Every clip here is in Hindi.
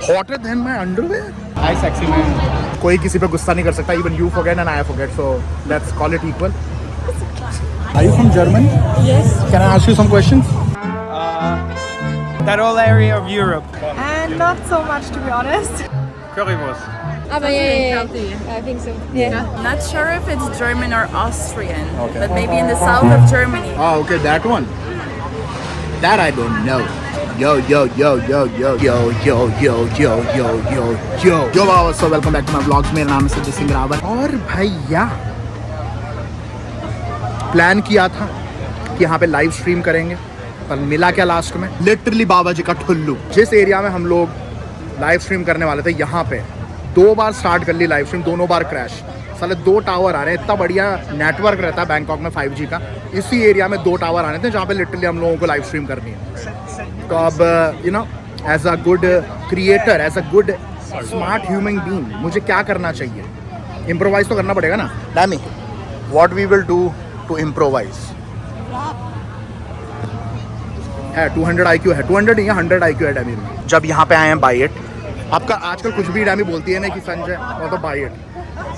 Hotter than my underwear? Hi sexy man. कोई किसी पे गुस्सा नहीं कर सकता. Even you forget and I forget. So let's call it equal. Are you from Germany? Yes. Can I ask you some questions? That whole area of Europe. And not so much, to be honest. Currywurst. But yeah, I think so. Yeah. Not sure if it's German or Austrian, Okay. but maybe in the south of Germany. Oh, okay, that one. That I don't know. Yo, yo, yo, yo, yo, yo, yo, yo, yo, yo, yo, yo. Yo, wow, so welcome back to my vlogs. मेरा नाम है सिद्धि सिंह रावत. और भैया प्लान किया था कि यहाँ पे लाइव स्ट्रीम करेंगे, पर मिला क्या लास्ट में? लिटरली बाबा जी का ठुल्लू. जिस एरिया में हम लोग लाइव स्ट्रीम करने वाले थे, यहाँ पे 2 बार स्टार्ट कर ली लाइव स्ट्रीम, दोनों बार क्रैश. साले 2 टावर आ रहे हैं. इतना बढ़िया नेटवर्क रहता है बैंकॉक में 5G का. इसी एरिया में 2 टावर आने थे जहाँ पे लिटरली हम लोगों को लाइव स्ट्रीम करनी है. तो अब you know as a good creator, as a good smart human being, मुझे क्या करना चाहिए? इम्प्रोवाइज तो करना पड़ेगा ना. डैमी, what we will do to improvise? है 200 IQ है. 200 नहीं है, 100 IQ है डैमी में. जब यहाँ पे आए हैं बाई इट, आपका आजकल कुछ भी डैमी बोलती है ना कि संजय और तो बाई इट.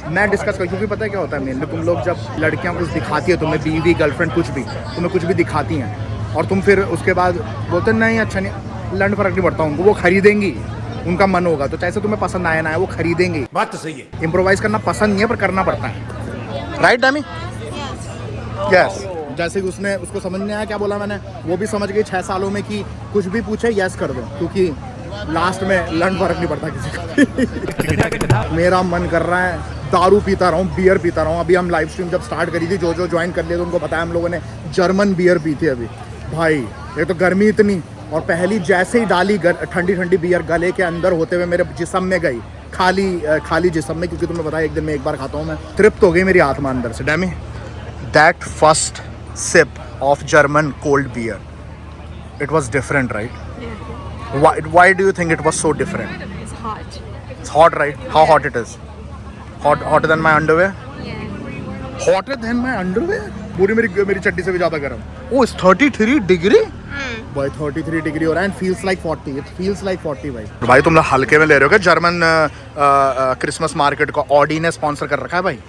मैं डिस्कस कर, क्योंकि पता है क्या होता है मेनली, तुम लोग जब लड़कियां कुछ दिखाती है तुम्हें, बीवी गर्लफ्रेंड कुछ भी तुम्हें कुछ भी दिखाती हैं, और तुम फिर उसके बाद बोलते नहीं अच्छा नहीं, लंड फर्क नहीं पड़ता उनको, वो खरीदेंगी, उनका मन होगा तो चाहे तुम्हें पसंद आए ना आए वो खरीदेंगी. बात तो सही है. इम्प्रोवाइज करना पसंद नहीं है पर करना पड़ता है. राइट डैमी? यस. जैसे कि उसको समझ नहीं आया क्या बोला मैंने, वो भी समझ गई 6 सालों में कि कुछ भी पूछे यस कर दो, क्योंकि लास्ट में लंड फर्क नहीं पड़ता किसी का. मेरा मन कर रहा है दारू पीता रहूँ, बियर पीता रहूँ. अभी हम लाइव स्ट्रीम जब स्टार्ट करी थी, जो ज्वाइन कर लिए तो उनको बताया हम लोगों ने जर्मन बियर पी थी. अभी भाई एक तो गर्मी इतनी, और पहली जैसे ही डाली ठंडी ठंडी बियर गले के अंदर होते हुए मेरे जिस्म में गई, खाली जिस्म में, क्योंकि तुम्हें बताया एक दिन में एक बार खाता हूँ मैं. तृप्त हो गई मेरी आत्मा अंदर से. डैमी, that first sip of German cold beer, it was different, right? Yeah. Why do you think it was so different? It's hot. It's hot, right? How hot it is? Hotter than my underwear? Yeah. Hotter than my underwear? पूरी मेरी चड्डी से भी ज़्यादा गर्म. Oh, it's 33 degree? भाई 33 डिग्री हो रहा है and feels like 40. It feels like 40 भाई. भाई तुम लोग हल्के में ले रहे हो क्या? जर्मन क्रिसमस मार्केट को ऑडी ने स्पॉन्सर कर रखा है भाई.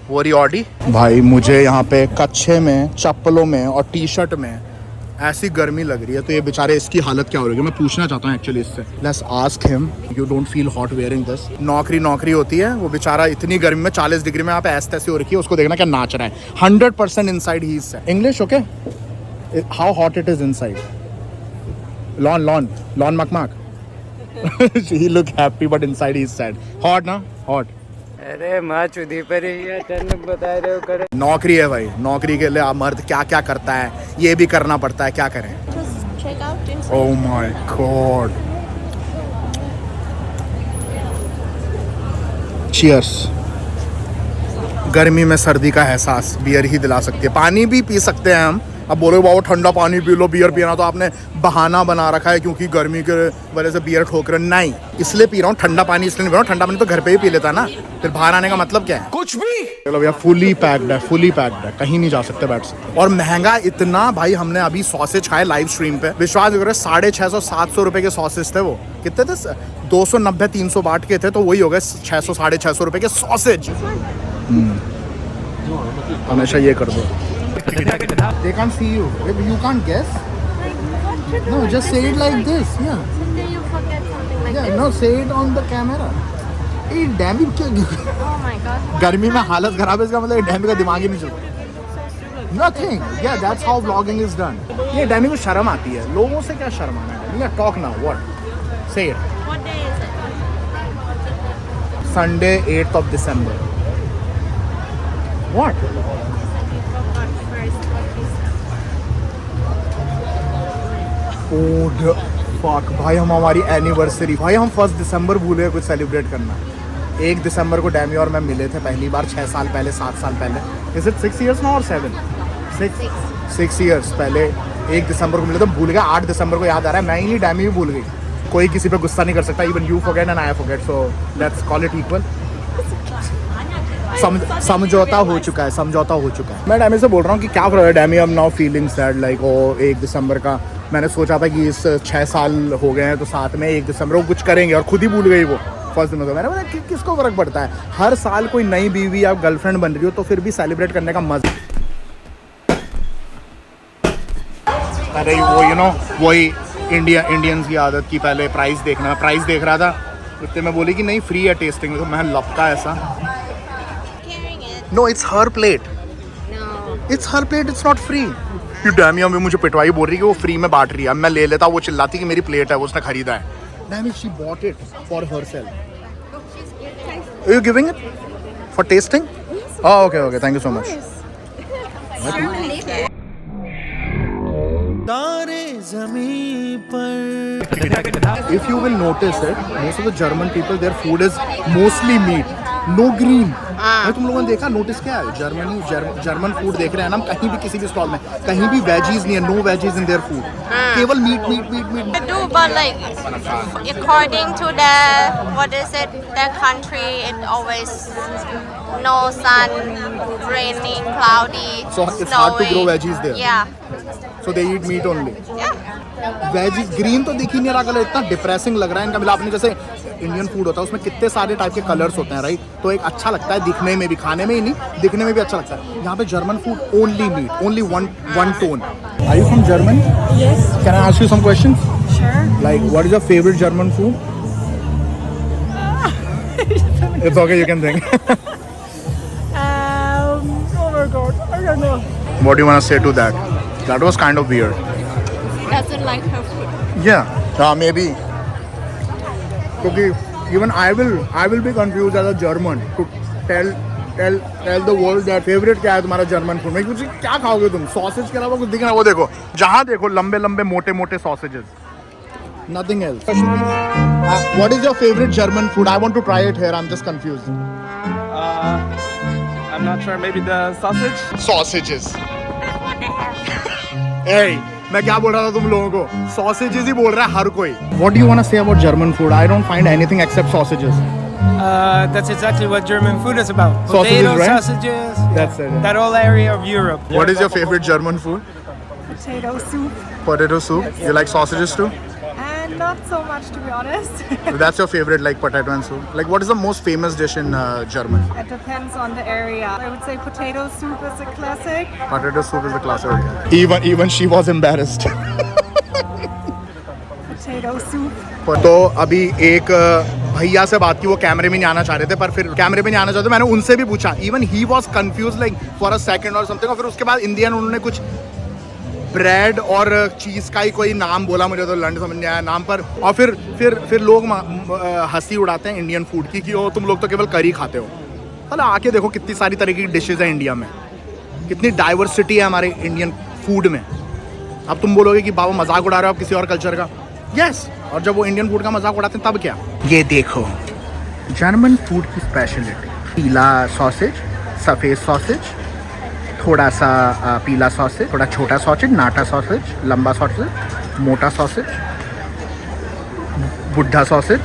वो रही ऑडी. भाई मुझे यहाँ पे कच्छे में, चप्पलों में और टी शर्ट में ऐसी गर्मी लग रही है, तो ये बेचारे इसकी हालत क्या हो रही है मैं पूछना चाहता हूँ एक्चुअली इससे. Let's ask him. You don't feel hot wearing this? नौकरी होती है, वो बेचारा इतनी गर्मी में 40 डिग्री में यहाँ पे ऐसे तैसे हो रखी है, उसको देखना क्या नाच रहा है. 100% inside he is. English okay? How hot it is inside? लॉन मकमक. He look happy but inside he is sad. Hot ना? हॉट. अरे माँ चुदी पर ही तुम बता रहे हो. करे नौकरी है भाई, नौकरी के लिए आप मर्द क्या क्या करता है, ये भी करना पड़ता है. क्या करें? Just check out inside. Oh my God. Cheers. गर्मी में सर्दी का एहसास बियर ही दिला सकती है. पानी भी पी सकते हैं हम. अब बोलो बाबा ठंडा पानी पी लो, बियर पीना तो आपने बहाना बना रखा है क्योंकि गर्मी के वजह से बियर ठोक रहे. नहीं, इसलिए पी रहा हूँ ठंडा पानी, इसलिए नहीं पी रहा हूँ. ठंडा पानी तो घर पे ही पी लेता ना, फिर बाहर आने का मतलब क्या है? कुछ भी. चलो भैया फुली पैक्ड है, कहीं नहीं जा सकते बैठ सकते. और महंगा इतना भाई. हमने अभी सॉसेज खाए लाइव स्ट्रीम पे, विश्वास करो 650-700 रुपए के सॉसेज थे. वो कितने थे? 290-300 बाट के थे, तो वही हो गए 600-650 रुपए के सॉसेज. हमेशा ये कर दो. They can't see you. You can't guess. No, just say it like this. Yeah. Someday you forget something like Yeah. this. No, say it on the camera. Hey, डैमी क्या? Oh my God. गर्मी में हालत खराब है इसका मतलब डैमी का दिमाग ही नहीं चलता. Nothing. Yeah, that's how vlogging is done. ये डैमी को शर्म आती है. लोगों से क्या शर्म आना है? Yeah, talk now. What? Say it. What day is it? Sunday, 8th of December. What? Oh the fuck भाई, हम हमारी एनिवर्सरी, भाई हम 1 दिसंबर भूले कुछ सेलिब्रेट करना. 1 दिसंबर को डैमी और मैं मिले थे पहली बार 6 साल पहले, 7 साल पहले. इज इट 6 years now और 7? 6 years पहले 1 दिसंबर को मिले तो भूल गया. 8 दिसंबर को याद आ रहा है. मैं ही नहीं, डैमी भी भूल गई. कोई किसी पे गुस्सा नहीं कर सकता. Even you forget and I forget, so let's call it equal. समझौता हो चुका है. मैं डैमी से बोल रहा हूँ कि क्या फर्क है डैमी, अब now feeling sad like oh 1 दिसंबर का मैंने सोचा था कि इस 6 साल हो गए हैं तो साथ में 1 दिसंबर को कुछ करेंगे और खुद ही भूल गई वो फर्स्ट दिन। तो मैंने बोला किसको फ़र्क पड़ता है, हर साल कोई नई बीवी या गर्लफ्रेंड बन रही हो तो फिर भी सेलिब्रेट करने का मज़ा। अरे वो वही इंडियंस की आदत की पहले प्राइस देखना। मैं प्राइस देख रहा था, इतने में बोली कि नहीं फ्री है टेस्टिंग में, तो मैं लपका ऐसा। Carrying it. No it's her plate, No. It's her plate, it's not free. ये डैमिया में मुझे पिटवाई, बोल रही कि वो फ्री में बांट रही है। अब मैं ले लेता, वो चिल्लाती कि मेरी प्लेट है, वो उसने खरीदा है। Damn it, she bought it for herself. Are you giving it for tasting? Oh, okay, thank you so much. If you will notice it, most of the German people, their food is mostly meat, no green. भाई तुम लोगों ने देखा, नोटिस क्या है, जर्मन फूड देख रहे हैं ना हम, कहीं भी किसी भी स्टॉल में कहीं भी वेजीज नहीं है, no veggies in their food, केवल meat meat meat meat. I do, but like according to the country, it always no sun, raining, cloudy, So it's snowy. hard to grow veggies there. Yeah, So they eat meat only. yeah. Veggies green तो दिख ही नहीं रहा कलर, इतना डिप्रेसिंग लग रहा है इनका। मतलब आपने जैसे इंडियन फूड होता है उसमें कितने सारे टाइप के कलर्स होते हैं, राइट? तो एक अच्छा लगता है दिखने में भी, खाने में ही नहीं दिखने में भी अच्छा लगता है। यहाँ पे German food only meat, only one tone. Are you from Germany? Yes. Can I ask you some questions? Sure. Like what is your favourite German food? It's okay, you can think. Oh my God, I don't know. What do you want to say to that? That was kind of weird. Doesn't like her food. Yeah, maybe. Because even I will be confused as a German to tell the world that favorite क्या है तुम्हारा जर्मन फूड में। कुछ क्या खाओगे तुम? सॉसेज के अलावा कुछ दिख रहा है? वो देखो, जहाँ देखो लंबे लंबे मोटे मोटे sausages, nothing else. What is your favorite German food? I want to try it here. I'm just confused. I'm not sure. Maybe the sausage. Sausages. Hey, मैं क्या बोल रहा था तुम लोगों को? Sausages ही बोल रहा है हर कोई। What do you want to say about German food? I don't find anything except sausages. That's exactly what German food is about. Sausages, Potatoes, right? sausages. That's it. That whole area of Europe. What is your favorite German food? Potato soup. Potato soup. You like sausages too? And not so much, to be honest. That's your favorite, like potato and soup. Like, what is the most famous dish in German? It depends on the area. I would say potato soup is a classic. Potato soup is the classic. Even she was embarrassed. Potato soup. तो अभी एक भैया से बात की, वो कैमरे में नहीं आना चाह रहे थे, पर फिर कैमरे में नहीं आना चाहते। मैंने उनसे भी पूछा, even he was confuse like for a second और समथिंग। और फिर उसके बाद इंडियन उन्होंने कुछ ब्रेड और चीज़ का ही कोई नाम बोला, मुझे तो लंड समझ नहीं आया नाम पर। और फिर लोग हंसी उड़ाते हैं इंडियन फूड की कि ओ तुम लोग तो केवल करी खाते हो। चलो आके देखो कितनी सारी तरह की डिशेज हैं इंडिया में, कितनी डाइवर्सिटी है हमारे इंडियन फूड में। अब तुम बोलोगे कि बाबा मजाक उड़ा रहे हो आप किसी और कल्चर का। यस, और जब वो इंडियन फूड का मजाक उड़ाते हैं तब क्या? ये देखो जर्मन फूड की स्पेशलिटी, पीला सॉसेज, सफ़ेद सॉसेज, थोड़ा सा पीला सॉसेज, थोड़ा छोटा सॉसेज, नाटा सॉसेज, लंबा सॉसेज, मोटा सॉसेज, बुढ़ा सॉसेज,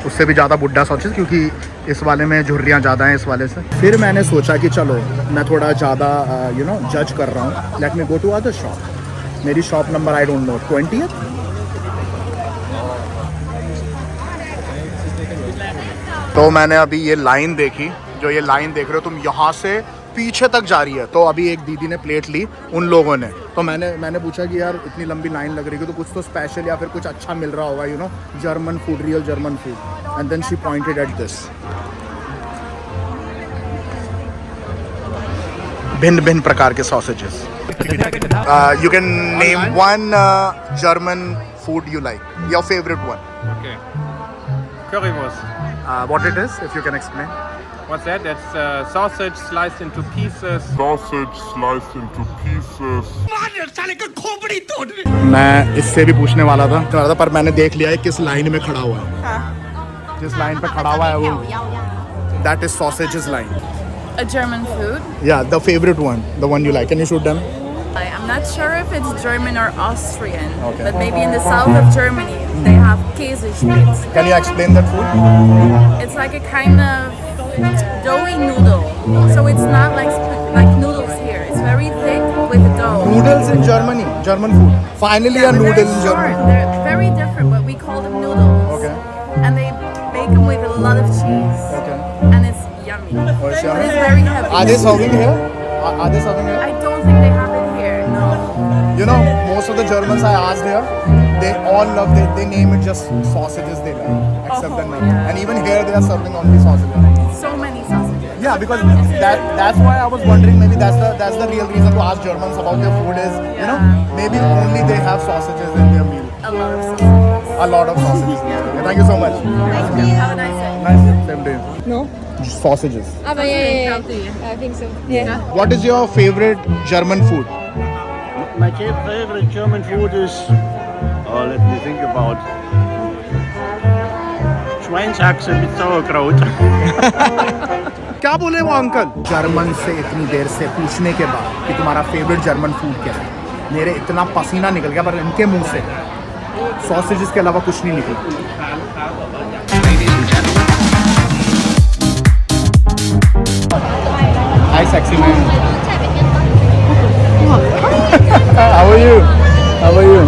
उससे भी ज़्यादा बुढ़ा सॉसेज क्योंकि इस वाले में झुर्रियाँ ज़्यादा हैं इस वाले से। फिर मैंने सोचा कि चलो मैं थोड़ा ज़्यादा जज कर रहा हूँ, let me go to other shop. मेरी shop number I don't know 20th। तो मैंने अभी ये लाइन देखी, जो ये लाइन देख रहे हो तुम, यहाँ से पीछे तक जा रही है। तो अभी एक दीदी ने प्लेट ली उन लोगों ने, तो मैंने पूछा कि यार इतनी लंबी लाइन लग रही है तो कुछ तो स्पेशल या फिर कुछ अच्छा मिल रहा होगा, German food, real German food. And then she pointed at this, भिन्न भिन्न प्रकार के sausages. You can name one German food you like, your favourite one. Okay. Currywurst. What it is, if you can explain. What's that? That's sausage sliced into pieces. Sausage sliced into pieces. मैं इससे भी पूछने वाला था पर मैंने देख लिया है किस लाइन में खड़ा हुआ है। जिस लाइन पे खड़ा हुआ है वो, that is sausages line. A German food. Yeah, the favorite one, the one you like. Can you shoot them? I'm not sure if it's German or Austrian, Okay. but maybe in the south of Germany they have Käsespätzle. Can you explain that food? It's like a kind of doughy noodle, so it's not like noodles here. It's very thick with the dough. Noodles in Germany, German food. Finally, a They're noodle very in short. Germany. They're very different, but we call them noodles. Okay. And they make them with a lot of cheese. Okay. And it's yummy. Oh, it's But yummy. it's very heavy. Are they serving here? Are they serving here? I don't think they have it here, no. You know, most of the Germans I asked here, they all love they name it just sausages they like, except the nut. yeah. And even here they are serving only sausages. So many sausages. Yeah, because that's why I was wondering, maybe that's the real reason to ask Germans about their food is, you know, maybe only they have sausages in their meal. A lot of sausages. A lot of sausages. Yeah, thank you so much. Thank you. Have a nice day. Nice, same to you. No? Sausages. Healthy. I think so. Yeah. What is your favorite German food? My favorite German food is, let me think about, Schweinshaxe mit Sauerkraut. क्या बोले वो अंकल? जर्मन से इतनी देर से पूछने के बाद कि तुम्हारा फेवरेट जर्मन फूड क्या है, मेरे इतना पसीना निकल गया, पर इनके मुंह से सॉसेजेस के अलावा कुछ नहीं निकला. Hi sexy man. How are you? How are you?